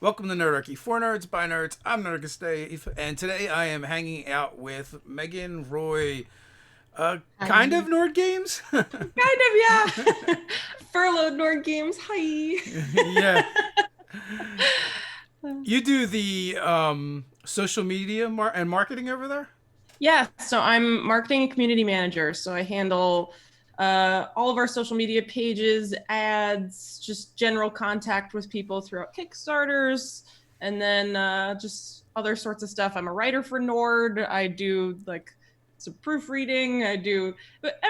Welcome to Nerdarchy for Nerds by Nerds. I'm Nerdicus Dave, and today I am hanging out with Megan, Roy, kind of Hi. Nord Games. Kind of, yeah. Furloughed Nord Games. Hi. Yeah, you do the social media and marketing over there. Yeah, so I'm marketing and community manager. So I handle all of our social media pages, ads, just general contact with people throughout Kickstarters, and then just other sorts of stuff. I'm a writer for Nord. I do like some proofreading. But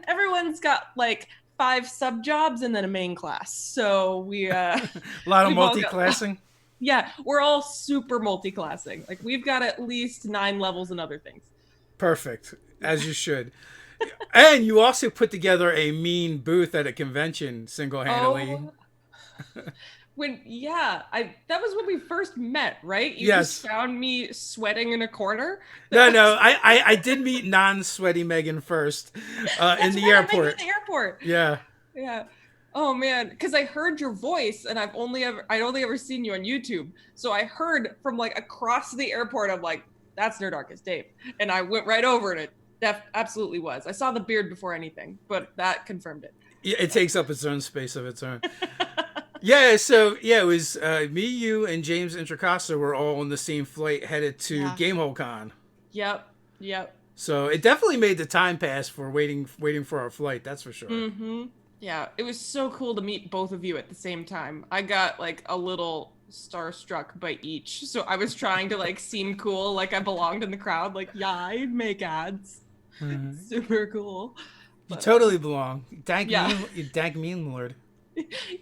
everyone's got like five sub jobs and then a main class. So A lot of we've all got multi-classing. yeah, we're all super multi-classing. Like we've got at least 9 levels and other things. Perfect, Yeah. as you should. And you also put together a mean booth at a convention single-handedly. Oh, I that was when we first met, right? You just Yes. found me sweating in a corner. That No, was no. I did meet non-sweaty Megan first in that's the right. I met you at airport. the airport. Yeah. Yeah. Oh man, because I heard your voice and I'd only ever seen you on YouTube. So I heard from like across the airport. I'm like, that's Nerd Darkest Dave, and I went right over and it absolutely was. I saw the beard before anything, but that confirmed it. It So. takes up its own space of its own. Yeah, so yeah, it was me, you, and James Introcaso were all on the same flight headed to Yeah. Gamehole Con. Yep. Yep. So it definitely made the time pass for waiting for our flight. That's for sure. Mm-hmm. Yeah. It was so cool to meet both of you at the same time. I got like a little starstruck by each. So I was trying to like seem cool, like I belonged in the crowd, like, yeah, I make ads. Mhm. Super cool. You But totally belong. Dank yeah. mean, you dank mean lord.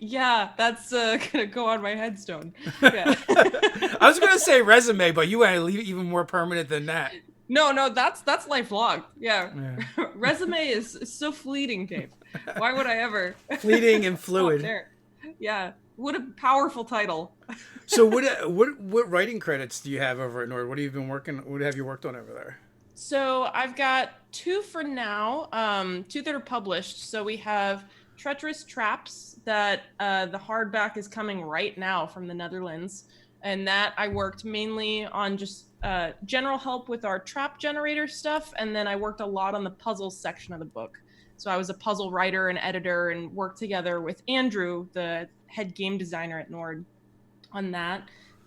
Yeah, that's gonna go on my headstone. Yeah. I was gonna say resume, but you want to leave it even more permanent than that. No, that's lifelong. Yeah. Yeah. Resume is so fleeting, Dave. Why would I ever Fleeting and stop fluid. there? Yeah. What a powerful title. So what writing credits do you have over at Nord? What have you been working? What have you worked on over there? So I've got two for now, two that are published. So we have Treacherous Traps that the hardback is coming right now from the Netherlands. And that I worked mainly on just general help with our trap generator stuff. And then I worked a lot on the puzzles section of the book. So I was a puzzle writer and editor and worked together with Andrew, the head game designer at Nord, on that.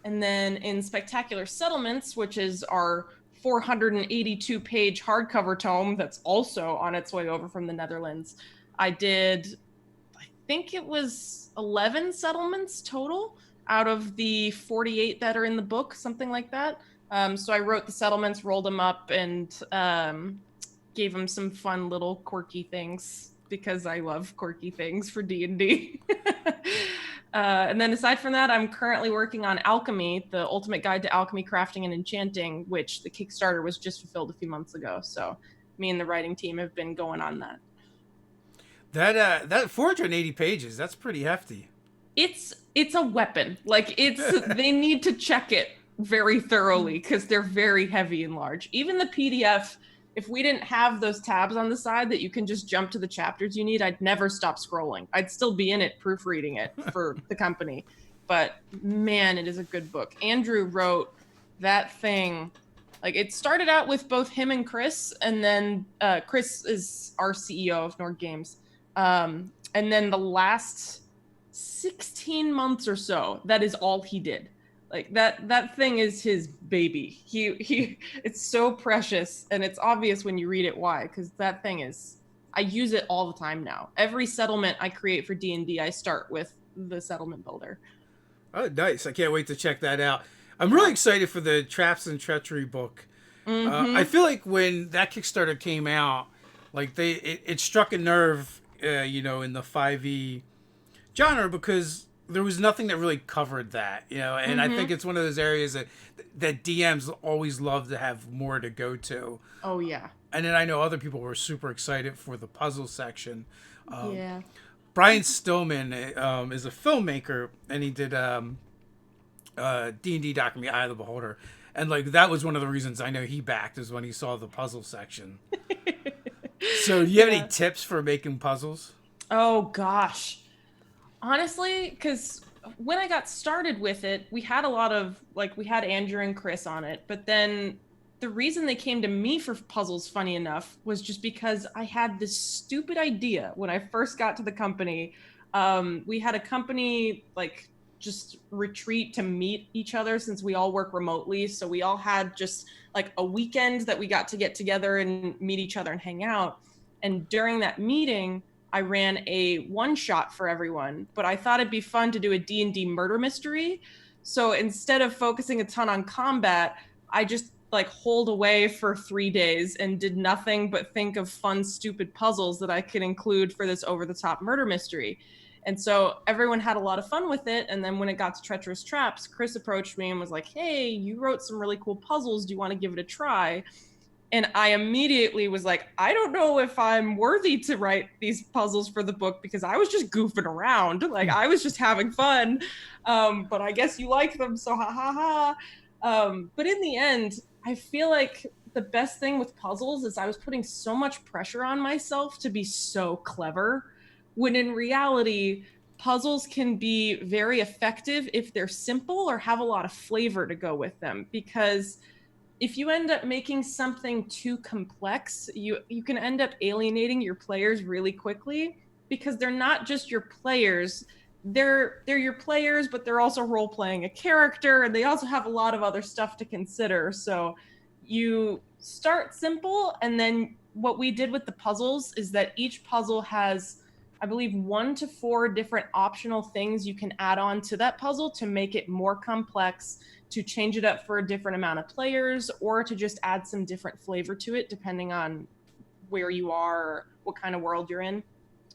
And then in Spectacular Settlements, which is our 482-page hardcover tome that's also on its way over from the Netherlands, I did, I think it was 11 settlements total out of the 48 that are in the book, something like that. So I wrote the settlements, rolled them up, and gave them some fun little quirky things because I love quirky things for D&D. And then aside from that, I'm currently working on Alchemy, the ultimate guide to alchemy, crafting, and enchanting, which the Kickstarter was just fulfilled a few months ago. So me and the writing team have been going on that. That 480 pages. That's pretty hefty. It's a weapon. Like it's they need to check it very thoroughly because they're very heavy and large. Even the PDF, if we didn't have those tabs on the side that you can just jump to the chapters you need, I'd never stop scrolling. I'd still be in it proofreading it for the company. But man, it is a good book. Andrew wrote that thing. Like it started out with both him and Chris, and then Chris is our CEO of Nord Games. And then the last 16 months or so, that is all he did. Like that thing is his baby. He it's so precious, and it's obvious when you read it why, because that thing is, I use it all the time now. Every settlement I create for D&D, I start with the settlement builder. Oh, nice! I can't wait to check that out. I'm really Yeah. excited for the Traps and Treachery book. I Mm-hmm. feel like when that Kickstarter came out, like it struck a nerve, in the 5e genre because there was nothing that really covered that, and I think Mm-hmm. it's one of those areas that DMs always love to have more to go to. Oh yeah. And then I know other people were super excited for the puzzle section. Yeah. Brian Stillman is a filmmaker, and he did D&D documentary Eye of the Beholder, and like that was one of the reasons I know he backed is when he saw the puzzle section. So, do you have any Yeah. tips for making puzzles? Oh gosh. Honestly, because when I got started with it, we had a lot of like we had Andrew and Chris on it, but then the reason they came to me for puzzles, funny enough, was just because I had this stupid idea when I first got to the company. We had a company like just retreat to meet each other since we all work remotely. So we all had just like a weekend that we got to get together and meet each other and hang out. And during that meeting, I ran a one shot for everyone, but I thought it'd be fun to do a D&D murder mystery. So instead of focusing a ton on combat, I just like holed away for 3 days and did nothing but think of fun, stupid puzzles that I could include for this over the top murder mystery. And so everyone had a lot of fun with it. And then when it got to Treacherous Traps, Chris approached me and was like, hey, you wrote some really cool puzzles. Do you want to give it a try? And I immediately was like, I don't know if I'm worthy to write these puzzles for the book because I was just goofing around. Like I was just having fun. But I guess you like them. So ha ha ha. But in the end, I feel like the best thing with puzzles is I was putting so much pressure on myself to be so clever, when in reality, puzzles can be very effective if they're simple or have a lot of flavor to go with them. Because if you end up making something too complex, you can end up alienating your players really quickly because they're not just your players. They're your players, but they're also role playing a character, and they also have a lot of other stuff to consider. So you start simple, and then what we did with the puzzles is that each puzzle has, I believe, 1 to 4 different optional things you can add on to that puzzle to make it more complex, to change it up for a different amount of players, or to just add some different flavor to it depending on where you are, what kind of world you're in.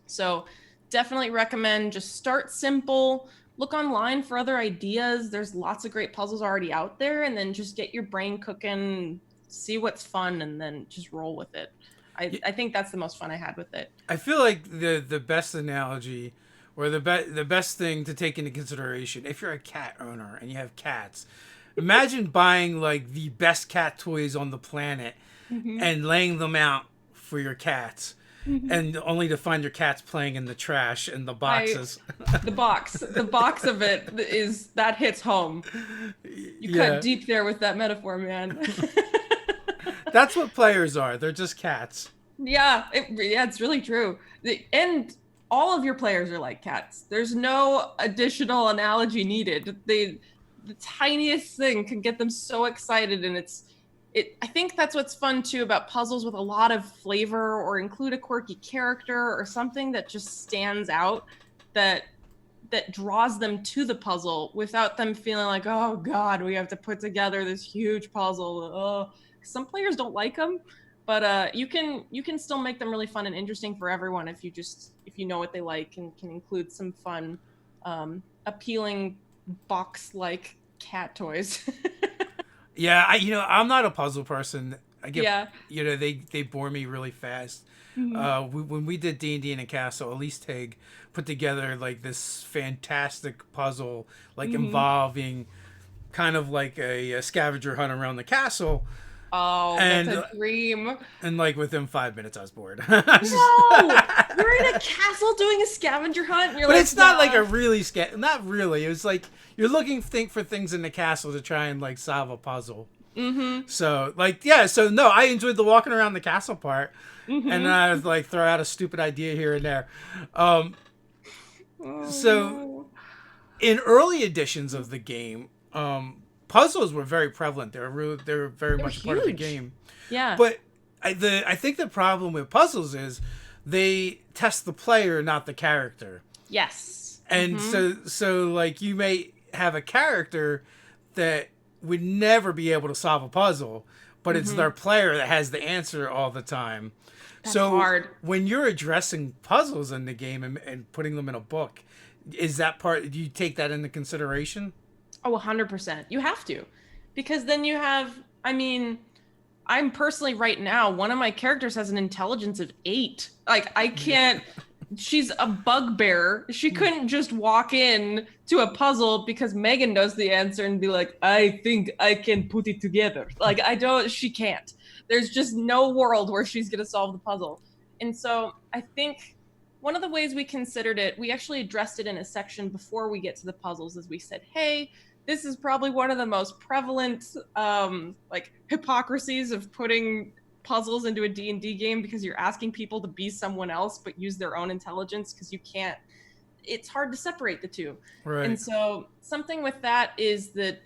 So definitely recommend just start simple, look online for other ideas. There's lots of great puzzles already out there, and then just get your brain cooking, see what's fun, and then just roll with it. I think that's the most fun I had with it. I feel like the best analogy, or the best thing to take into consideration, if you're a cat owner and you have cats, imagine buying like the best cat toys on the planet and laying them out for your cats. And only to find your cats playing in the trash and the boxes. The box of it is that hits home. You cut deep there with that metaphor, man. That's what players are. They're just cats. Yeah, it's really true. And all of your players are like cats. There's no additional analogy needed. The tiniest thing can get them so excited, and I think that's what's fun too about puzzles with a lot of flavor, or include a quirky character or something that just stands out, that draws them to the puzzle without them feeling like, oh god, we have to put together this huge puzzle. Oh, some players don't like them, but you can still make them really fun and interesting for everyone if you know what they like and can include some fun, appealing box-like cat toys. Yeah, I'm not a puzzle person. I get, they bore me really fast. When we did D&D in a castle, Elise Tig put together like this fantastic puzzle, like involving kind of like a scavenger hunt around the castle. Oh, and, that's a dream. And like within 5 minutes, I was bored. No, you're in a castle doing a scavenger hunt. But it's not like a really not really. It was like you're looking for things in the castle to try and like solve a puzzle. So like so no, I enjoyed the walking around the castle part, and I was like throw out a stupid idea here and there. So in early editions of the game, puzzles were very prevalent. They were very much a part of the game. Yeah. But I think the problem with puzzles is they test the player, not the character. Yes. And so like you may have a character that would never be able to solve a puzzle, but it's their player that has the answer all the time. That's hard. When you're addressing puzzles in the game and putting them in a book, is that part, do you take that into consideration? Oh, 100%. You have to. Because then you have, I mean, I'm personally right now, one of my characters has an intelligence of 8. Like, I can't, she's a bugbear. She couldn't just walk in to a puzzle because Megan knows the answer and be like, I think I can put it together. Like, she can't. There's just no world where she's going to solve the puzzle. And so I think one of the ways we considered it, we actually addressed it in a section before we get to the puzzles, as we said, hey, this is probably one of the most prevalent like hypocrisies of putting puzzles into a D&D game, because you're asking people to be someone else but use their own intelligence, because you can't, it's hard to separate the two. Right. And so something with that is that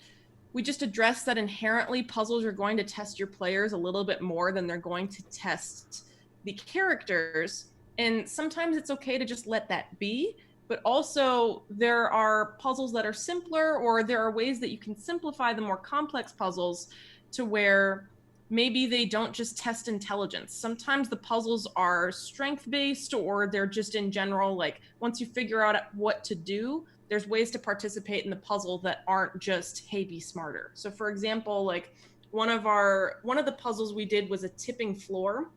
we just addressed that inherently puzzles are going to test your players a little bit more than they're going to test the characters. And sometimes it's okay to just let that be. But also there are puzzles that are simpler, or there are ways that you can simplify the more complex puzzles to where maybe they don't just test intelligence. Sometimes the puzzles are strength based, or they're just in general, like once you figure out what to do, there's ways to participate in the puzzle that aren't just, hey, be smarter. So for example, like one of the puzzles we did was a tipping floor.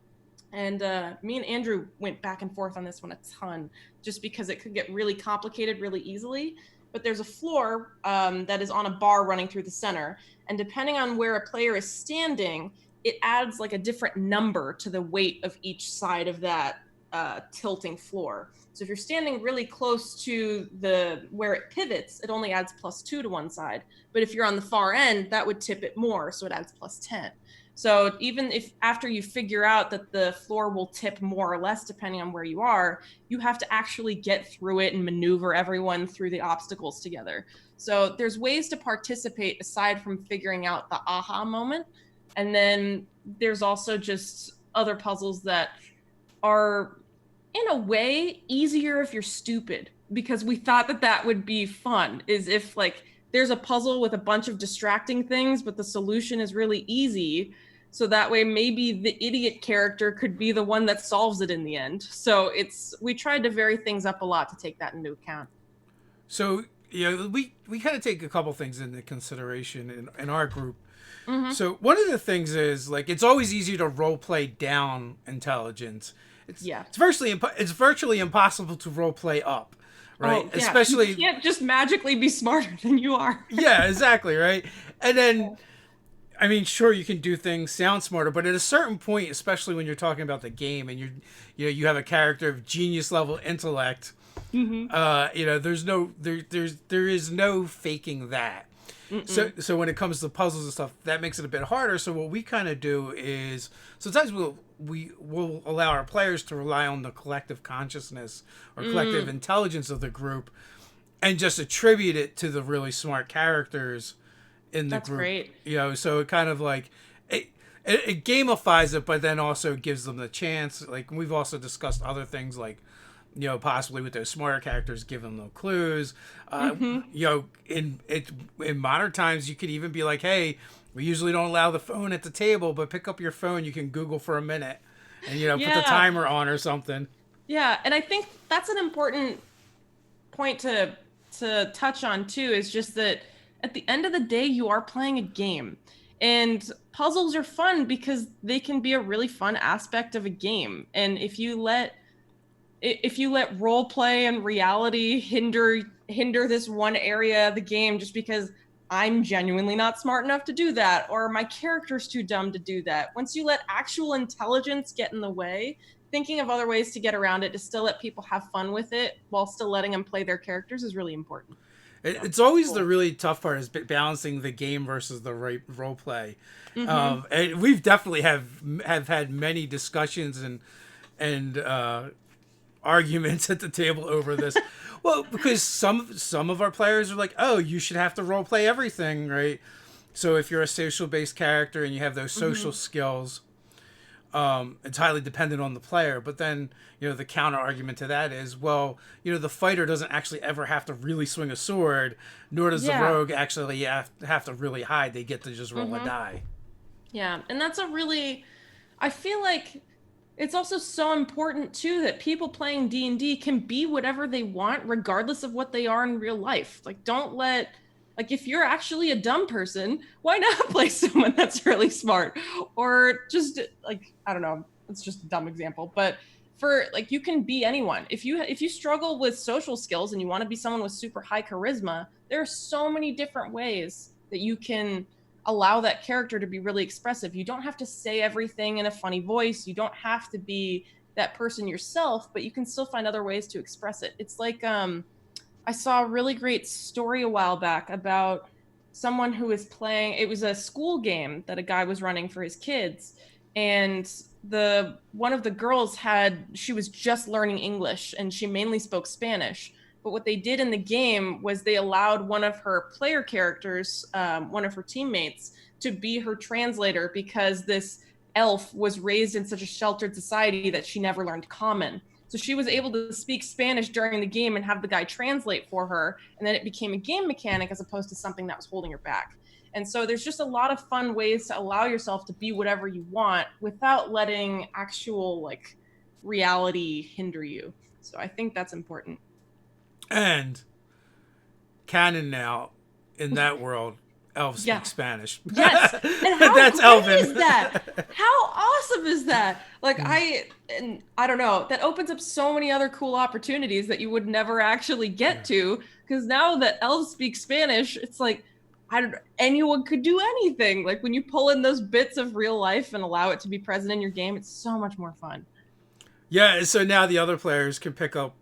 And me and Andrew went back and forth on this one a ton, just because it could get really complicated really easily. But there's a floor that is on a bar running through the center. And depending on where a player is standing, it adds like a different number to the weight of each side of that tilting floor. So if you're standing really close to where it pivots, it only adds +2 to one side. But if you're on the far end, that would tip it more, so it adds +10. So even if after you figure out that the floor will tip more or less depending on where you are, you have to actually get through it and maneuver everyone through the obstacles together. So there's ways to participate aside from figuring out the aha moment. And then there's also just other puzzles that are, in a way, easier if you're stupid, because we thought that that would be fun, is if like there's a puzzle with a bunch of distracting things, but the solution is really easy. So that way maybe the idiot character could be the one that solves it in the end. So we tried to vary things up a lot to take that into account. So, we kind of take a couple things into consideration in our group. Mm-hmm. So one of the things is, like, it's always easier to role play down intelligence. It's virtually impossible to role play up, right? Oh, yeah. Especially, you can't just magically be smarter than you are. yeah, exactly, right? And then, I mean, sure, you can do things sound smarter, but at a certain point, especially when you're talking about the game and you have a character of genius level intellect, Mm-hmm. there is no faking that. Mm-mm. So when it comes to puzzles and stuff, that makes it a bit harder. So what we kind of do is sometimes we'll allow our players to rely on the collective consciousness or collective intelligence of the group, and just attribute it to the really smart characters in the That's group. great. So it kind of like it gamifies it, but then also gives them the chance. Like, we've also discussed other things, like, possibly with those smarter characters, give them no clues. In modern times, you could even be like, hey, we usually don't allow the phone at the table, but pick up your phone. You can Google for a minute, and put the timer on or something. Yeah, and I think that's an important point to touch on too, is just that at the end of the day, you are playing a game. And puzzles are fun because they can be a really fun aspect of a game. And if you let role play and reality hinder this one area of the game just because I'm genuinely not smart enough to do that, or my character's too dumb to do that, once you let actual intelligence get in the way, thinking of other ways to get around it to still let people have fun with it while still letting them play their characters is really important. It's always the really tough part, is balancing the game versus the role play. And we've definitely have had many discussions and arguments at the table over this. Well, because some of our players are like, oh, you should have to role play everything, right? So if you're a social based character and you have those social skills, it's highly dependent on the player. But then, the counter argument to that is, well, the fighter doesn't actually ever have to really swing a sword, nor does the rogue actually have to really hide. They get to just roll a die. Yeah, and that's I feel like it's also so important too that people playing D&D can be whatever they want regardless of what they are in real life. Like, don't let, like, if you're actually a dumb person, why not play someone that's really smart? Or just, like, I don't know, it's just a dumb example, but for, like, you can be anyone. If you struggle with social skills and you want to be someone with super high charisma, there are so many different ways that you can allow that character to be really expressive. You don't have to say everything in a funny voice. You don't have to be that person yourself, but you can still find other ways to express it. It's like I saw a really great story a while back about someone who was playing, it was a school game that a guy was running for his kids, and the one of the girls had, she was just learning English and she mainly spoke Spanish. But what they did in the game was they allowed one of her player characters, one of her teammates, to be her translator, because this elf was raised in such a sheltered society that she never learned common. So she was able to speak Spanish during the game and have the guy translate for her. And then it became a game mechanic as opposed to something that was holding her back. And so there's just a lot of fun ways to allow yourself to be whatever you want without letting actual like reality hinder you. So I think that's important. And canon now in that world, elves Yeah. speak Spanish. Yes. And how That's great Elven. is that? How awesome is that? Like I don't know, that opens up so many other cool opportunities that you would never actually get to, because now that elves speak Spanish, it's like anyone could do anything. Like when you pull in those bits of real life and allow it to be present in your game, it's so much more fun. Yeah, so now the other players can pick up,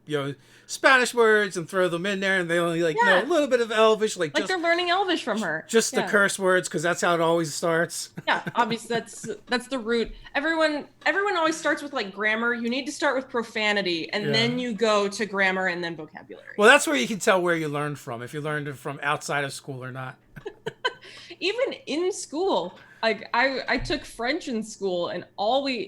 Spanish words and throw them in there, and they only know a little bit of Elvish, Like just they're learning Elvish from her. just the curse words, because that's how it always starts. Yeah, obviously that's the root. Everyone always starts with like grammar. You need to start with profanity, and then you go to grammar and then vocabulary. Well, that's where you can tell where you learned from, if you learned it from outside of school or not. Even in school, like I took French in school, and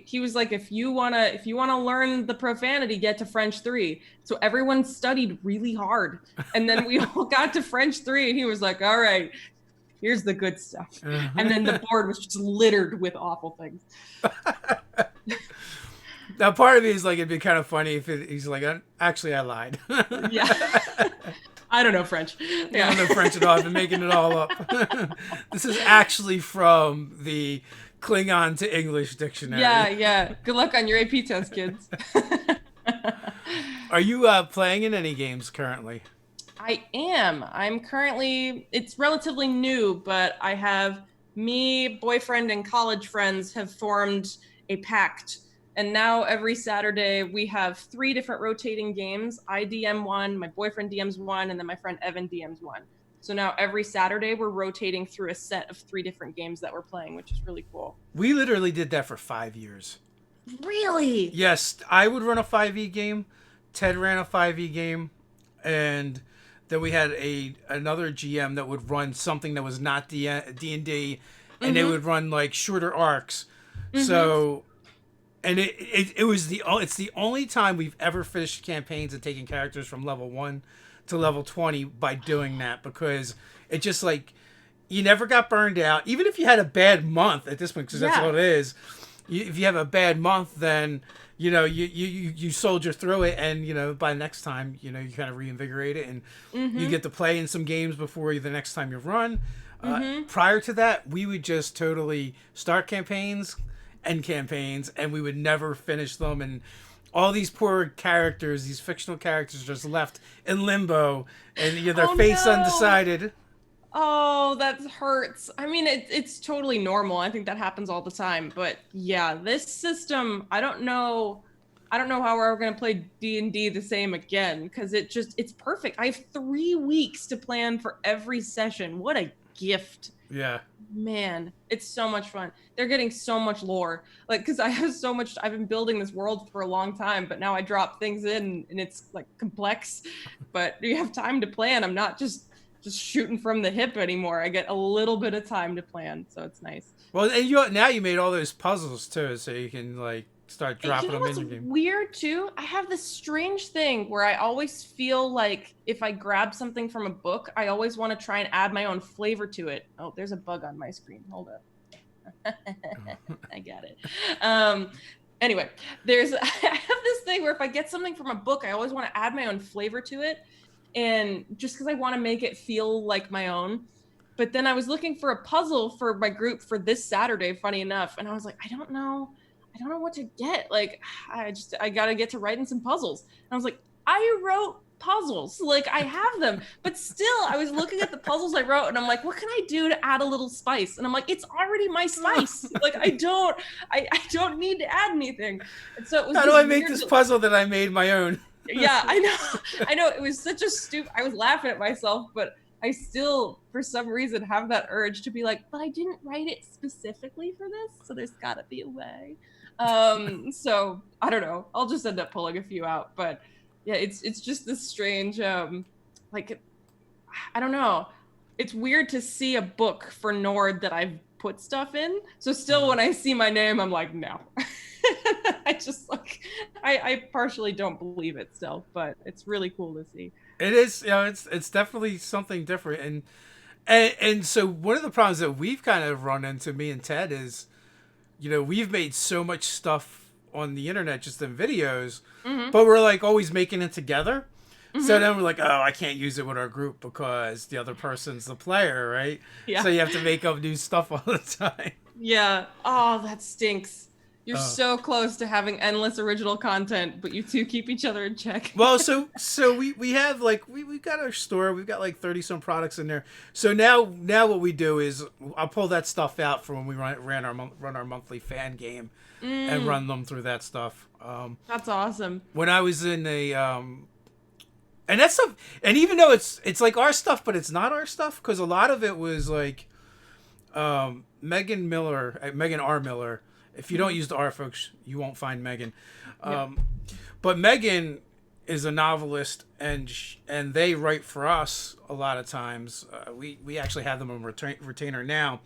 he was like, if you wanna learn the profanity, get to French 3. So everyone studied really hard, and then we all got to French 3, and he was like, all right, here's the good stuff. And then the board was just littered with awful things. Now, part of me is like, it'd be kind of funny if he's like, actually, I lied. Yeah. I don't know French. Yeah. I don't know French at all. I've been making it all up. This is actually from the Klingon to English dictionary. Yeah. Good luck on your AP test, kids. Are you playing in any games currently? I am. I'm currently, it's relatively new, but I have boyfriend, and college friends have formed a pact. And now every Saturday we have 3 different rotating games. I DM one, my boyfriend DMs one, and then my friend Evan DMs one. So now every Saturday we're rotating through a set of 3 different games that we're playing, which is really cool. We literally did that for 5 years. Really? Yes, I would run a 5e game. Ted ran a 5e game, and then we had another GM that would run something that was not D&D, and they would run like shorter arcs. So. And it's the only time we've ever finished campaigns and taken characters from level 1 to level 20 by doing that, because it just like, you never got burned out, even if you had a bad month at this point, because that's what it is. If you have a bad month, then you soldier through it, and by next time you kind of reinvigorate it, and you get to play in some games before the next time you run. Prior to that, we would just totally start campaigns, end campaigns, and we would never finish them, and all these poor characters, these fictional characters, just left in limbo, and their fate's undecided. Oh, that hurts. I mean, it's totally normal. I think that happens all the time. But yeah, this system, I don't know how we're going to play D&D the same again, because it's perfect. I have 3 weeks to plan for every session. What a gift. Yeah. Man, it's so much fun. They're getting so much lore. Like, because I've been building this world for a long time, but now I drop things in and it's like complex, but you have time to plan. I'm not just shooting from the hip anymore. I get a little bit of time to plan, so it's nice. Well, and now you made all those puzzles too, so you can like start dropping them in your game. Weird too, I have this strange thing where I always feel like if I grab something from a book, I always want to try and add my own flavor to it. Oh, there's a bug on my screen. Hold up. I got it. Anyway, I have this thing where if I get something from a book, I always want to add my own flavor to it, and just because I want to make it feel like my own. But then I was looking for a puzzle for my group for this Saturday, funny enough, and I was like, I don't know what to get. Like, I gotta get to writing some puzzles. And I was like, I wrote puzzles. Like, I have them, but still, I was looking at the puzzles I wrote, and I'm like, what can I do to add a little spice? And I'm like, it's already my spice. Like, I don't need to add anything. And so it was. How do I make this puzzle that I made my own? Yeah, I know. It was such a stupid. I was laughing at myself, but I still, for some reason, have that urge to be like, but I didn't write it specifically for this, so there's gotta be a way. So I don't know. I'll just end up pulling a few out, but yeah, it's just this strange, like, I don't know. It's weird to see a book for Nord that I've put stuff in. So still, when I see my name, I'm like, no. I just like, I partially don't believe it still, but it's really cool to see. It is, it's definitely something different, and so one of the problems that we've kind of run into, me and Ted, is, we've made so much stuff on the internet just in videos, but we're like always making it together. So then we're like, oh, I can't use it with our group because the other person's the player, right? Yeah. So you have to make up new stuff all the time. Yeah. Oh, that stinks. You're so close to having endless original content, but you two keep each other in check. Well, so we have like we got our store. We've got like 30 some products in there. So now what we do is I'll pull that stuff out for when we run our monthly fan game and run them through that stuff. That's awesome. When I was in a and that's stuff, and even though it's like our stuff, but it's not our stuff, because a lot of it was like Megan R. Miller. If you don't use the R, folks, you won't find Megan. But Megan is a novelist, and they write for us a lot of times. We actually have them on retainer now.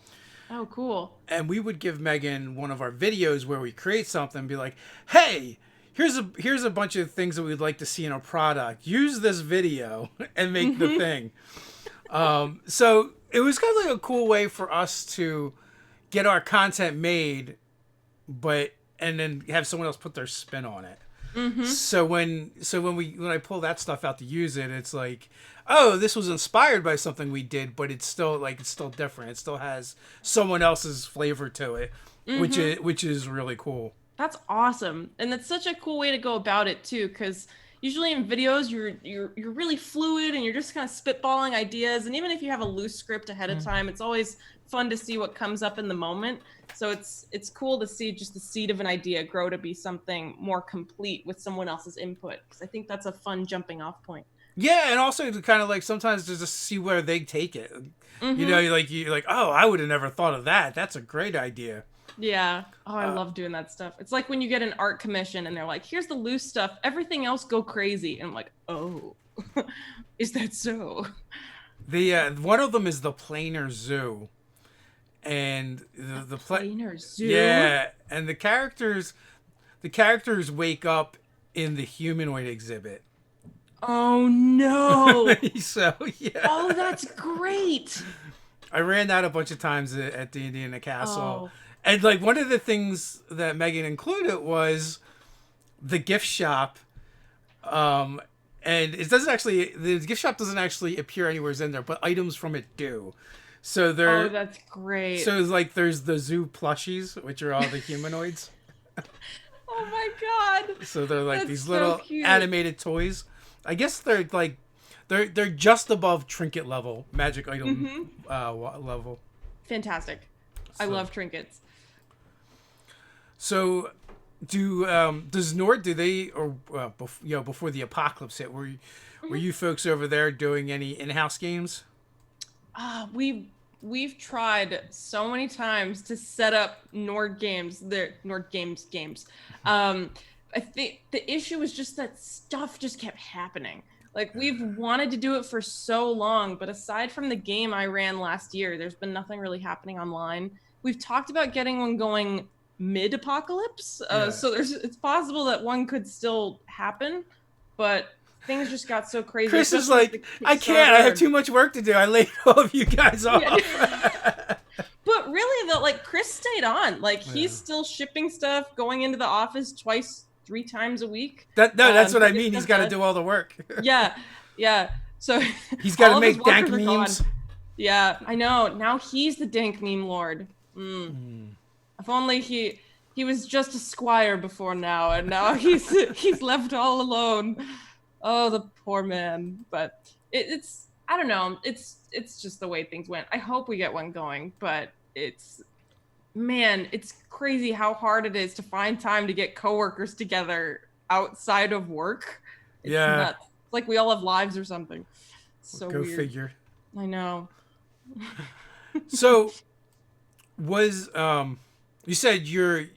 Oh, cool. And we would give Megan one of our videos where we create something and be like, hey, here's a bunch of things that we'd like to see in a product. Use this video and make the thing. So it was kind of like a cool way for us to get our content made, and then have someone else put their spin on it. So when I pull that stuff out to use it, it's like, oh, this was inspired by something we did, but it's still different. It still has someone else's flavor to it, which is really cool. That's awesome, and that's such a cool way to go about it too, because usually in videos you're really fluid and you're just kind of spitballing ideas, and even if you have a loose script ahead of time, it's always fun to see what comes up in the moment. So it's cool to see just the seed of an idea grow to be something more complete with someone else's input, because I think that's a fun jumping off point. Yeah, and also to kind of like sometimes to just see where they take it. You're like, oh, I would have never thought of that. That's a great idea. Yeah. Oh, I love doing that stuff. It's like when you get an art commission and they're like, here's the loose stuff, everything else go crazy. And I'm like, oh, is that so? The one of them is the Planar Zoo. And the Planar Zoo? Yeah, and the characters wake up in the humanoid exhibit. Oh no. So yeah. Oh, that's great. I ran that a bunch of times at the Indiana Castle. And like one of the things that Megan included was the gift shop. And the gift shop doesn't actually appear anywhere in there, but items from it do. So oh, that's great. So it's like there's the zoo plushies, which are all the humanoids. Oh my god. So they're like that's these so little cute. animated toys. I guess they're like they're just above trinket level, magic item level. Fantastic. I love trinkets. So does Nord, before the apocalypse hit, were you folks over there doing any in-house games? We've tried so many times to set up Nord games. I think the issue was just that stuff just kept happening. Like, we've wanted to do it for so long, but aside from the game I ran last year, there's been nothing really happening online. We've talked about getting one going mid-apocalypse, so it's possible that one could still happen, but things just got so crazy. Chris is like, I can't. I have too much work to do. I laid all of you guys off. Yeah. But really, though, like, Chris stayed on. Like, he's still shipping stuff, going into the office 3 times a week. That's what I mean. He's got to do all the work. Yeah. So he's got to make dank memes. Yeah, I know. Now he's the dank meme lord. If only he was just a squire before now, and now he's left all alone. Oh, the poor man. But it's I don't know. It's just the way things went. I hope we get one going, but it's man, it's crazy how hard it is to find time to get coworkers together outside of work. It's Yeah, nuts. It's like we all have lives or something. So go weird. figure. I know. So was you said your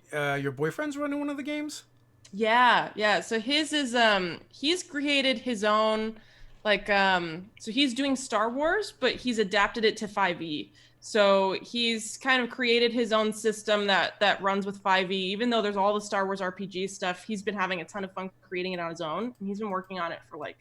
boyfriend's running one of the games? Yeah, yeah. So his is he's created his own like so he's doing Star Wars, but he's adapted it to 5e. So he's kind of created his own system that runs with 5e. Even though there's all the Star Wars RPG stuff, he's been having a ton of fun creating it on his own. And he's been working on it for like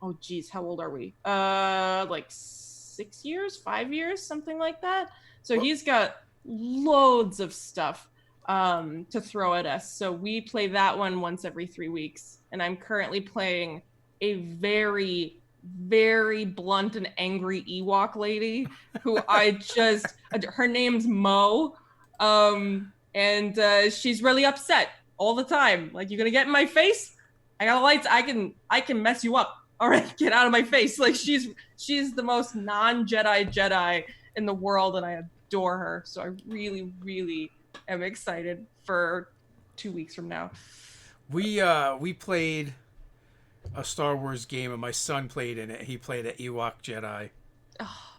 oh geez, how old are we? Like 6 years, 5 years, something like that. So Well, he's got loads of stuff to throw at us. So we play that one once every 3 weeks. And I'm currently playing a very, very blunt and angry Ewok lady who her name's Mo. And she's really upset all the time. Like, you're gonna get in my face? I got lights. I can mess you up. All right, get out of my face. Like she's the most non-Jedi Jedi in the world, and I adore her. So I really, really am excited for 2 weeks from now. we played a Star Wars game, and my son played in it. He played an Ewok Jedi. Oh,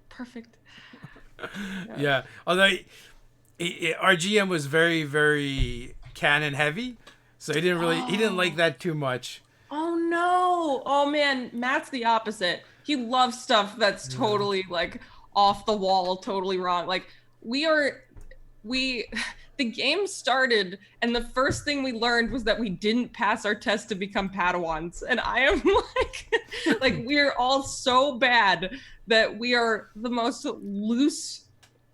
perfect. Yeah. Yeah, although our GM was very, very canon heavy, so he didn't like Oh. that too much. Oh no. Oh man, Matt's the opposite. He loves stuff that's Yeah. totally like off the wall, totally wrong. Like we are we the game started and the first thing we learned was that we didn't pass our test to become Padawans. And I am like we're all so bad that we are the most loose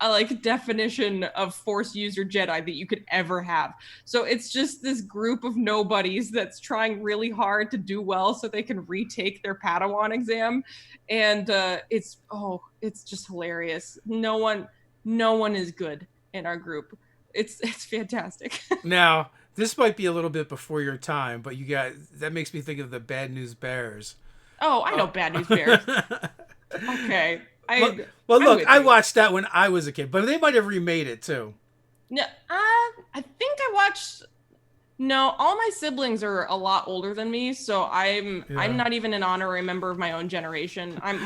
like definition of force user Jedi that you could ever have. So it's just this group of nobodies that's trying really hard to do well so they can retake their Padawan exam. And it's just hilarious. No one is good in our group. It's fantastic. Now, this might be a little bit before your time, but you got that makes me think of the Bad News Bears. Oh, I know Oh. Bad News Bears. Okay. well, well, I'm look, with I you. watched that when I was a kid, but they might have remade it too. No, I think I watched. No, all my siblings are a lot older than me, so I'm Yeah. not even an honorary member of my own generation. I'm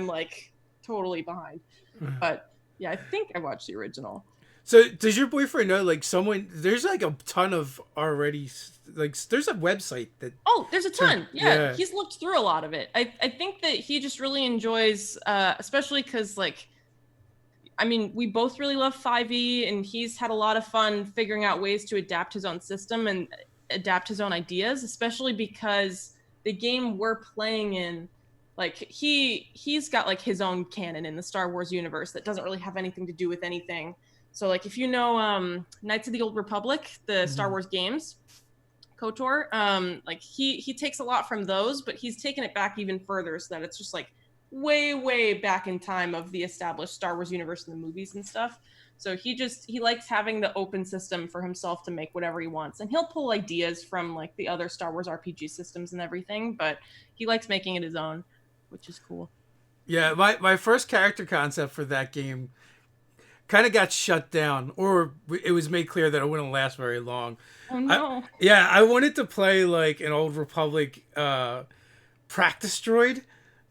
like totally behind. But yeah, I think I watched the original. So, does your boyfriend know, like, someone? There's like a ton of already, like, there's a website that. Oh, there's a ton. Yeah, Yeah. he's looked through a lot of it. I think that he just really enjoys, especially because like I mean, we both really love 5e, and he's had a lot of fun figuring out ways to adapt his own system and adapt his own ideas, especially because the game we're playing in, like he's got like his own canon in the Star Wars universe that doesn't really have anything to do with anything. So like if you know Knights of the Old Republic, the Star Mhm. Wars games, KOTOR, like he takes a lot from those, but he's taken it back even further so that it's just like way back in time of the established Star Wars universe and the movies and stuff. So he likes having the open system for himself to make whatever he wants, and he'll pull ideas from like the other Star Wars RPG systems and everything, but he likes making it his own, which is cool. Yeah, my first character concept for that game kind of got shut down, or it was made clear that it wouldn't last very long. Oh I no. Yeah, I wanted to play like an Old Republic practice droid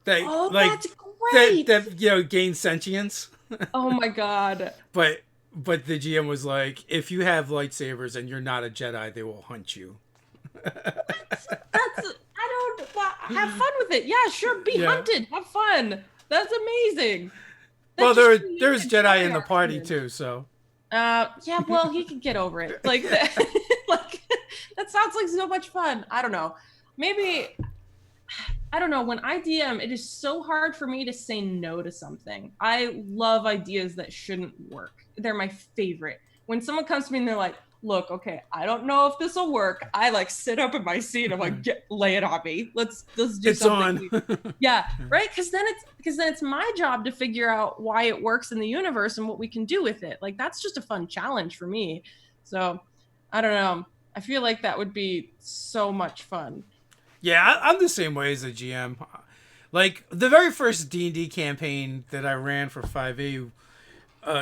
that Oh, like that's great. that gains sentience. Oh my god. But the GM was like, if you have lightsabers and you're not a Jedi, they will hunt you. That's I don't have fun with it. Yeah, sure, be Yeah. hunted. Have fun. That's amazing. That Well, just there's created Jedi in the Jedi party canon. too, so Yeah, well, he could get over it. Like that, like that sounds like so much fun. I don't know. Maybe I don't know. When I DM, it is so hard for me to say no to something. I love ideas that shouldn't work. They're my favorite. When someone comes to me and they're like, "Look, okay, I don't know if this will work." I like sit up in my seat. I'm like, lay it on me. Let's do it's something." on. Yeah, right. Because then it's my job to figure out why it works in the universe and what we can do with it. Like that's just a fun challenge for me. So I don't know. I feel like that would be so much fun. Yeah, I'm the same way as a GM. Like the very first D&D campaign that I ran for 5e,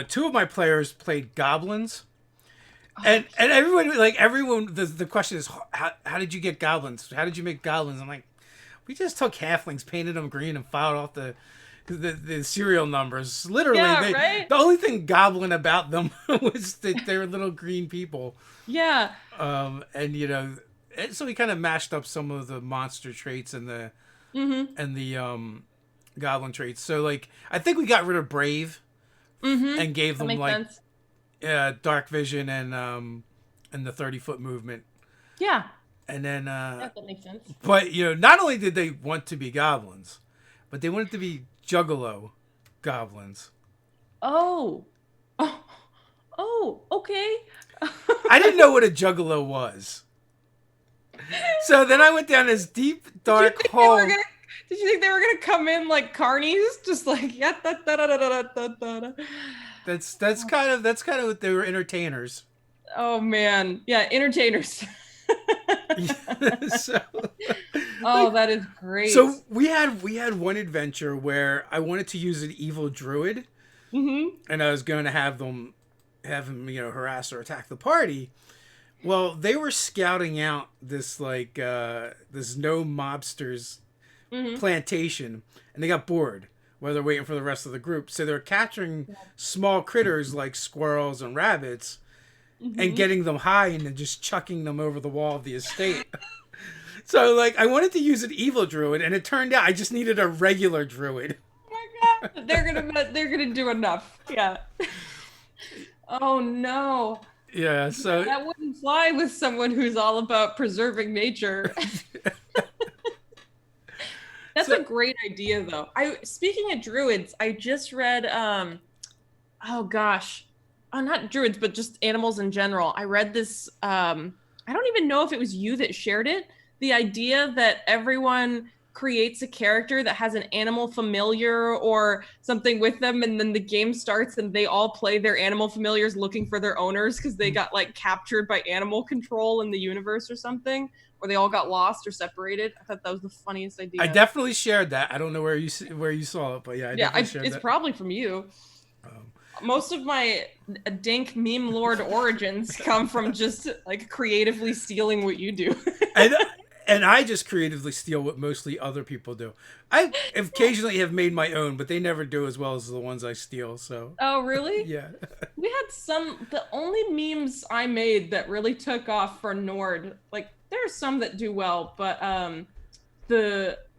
two of my players played goblins. Oh, And everyone the question is how did you get goblins? How did you make goblins? I'm like, we just took halflings, painted them green, and filed off the serial numbers. Literally, yeah, right? the only thing goblin about them was that they were little green people. Yeah. And so we kind of mashed up some of the monster traits Mm-hmm. and the goblin traits. So like, I think we got rid of brave Mm-hmm. and gave That them makes like sense. dark vision and the 30-foot movement. Yeah. And then, Yeah, that makes sense. but not only did they want to be goblins, but they wanted to be juggalo goblins. Oh. Oh. Oh, okay. I didn't know what a juggalo was. So then I went down this deep, dark hole. Did you think they were gonna come in like carnies? Just like yeah, da, da, da, da, da, da, da, da. That's kind of what they were, entertainers. Oh man. Yeah, entertainers. So, Oh, that is great. so we had one adventure where I wanted to use an evil druid, Mm-hmm. and I was going to have him, harass or attack the party. Well, they were scouting out this this no mobsters Mm-hmm. plantation, and they got bored while they're waiting for the rest of the group. So they're capturing small critters like squirrels and rabbits and Mm-hmm. getting them high and then just chucking them over the wall of the estate. So like I wanted to use an evil druid, and it turned out I just needed a regular druid. Oh my god. They're gonna do enough. Yeah. Oh no. Yeah, so That wouldn't fly with someone who's all about preserving nature. That's so a great idea though. Speaking of druids, I just read oh gosh. Oh, not druids, but just animals in general. I read this I don't even know if it was you that shared it. The idea that everyone creates a character that has an animal familiar or something with them, and then the game starts and they all play their animal familiars looking for their owners because they got like captured by animal control in the universe or something, or they all got lost or separated. I thought that was the funniest idea. I definitely shared that. I don't know where you saw it, but yeah, I Yeah, definitely shared it's that. probably from you. Um, Most of my dink meme lord origins come from just like creatively stealing what you do. and and I just creatively steal what mostly other people do. I occasionally have made my own, but they never do as well as the ones I steal. So Oh, really? yeah. We had the only memes I made that really took off for Nord, like there are some that do well, but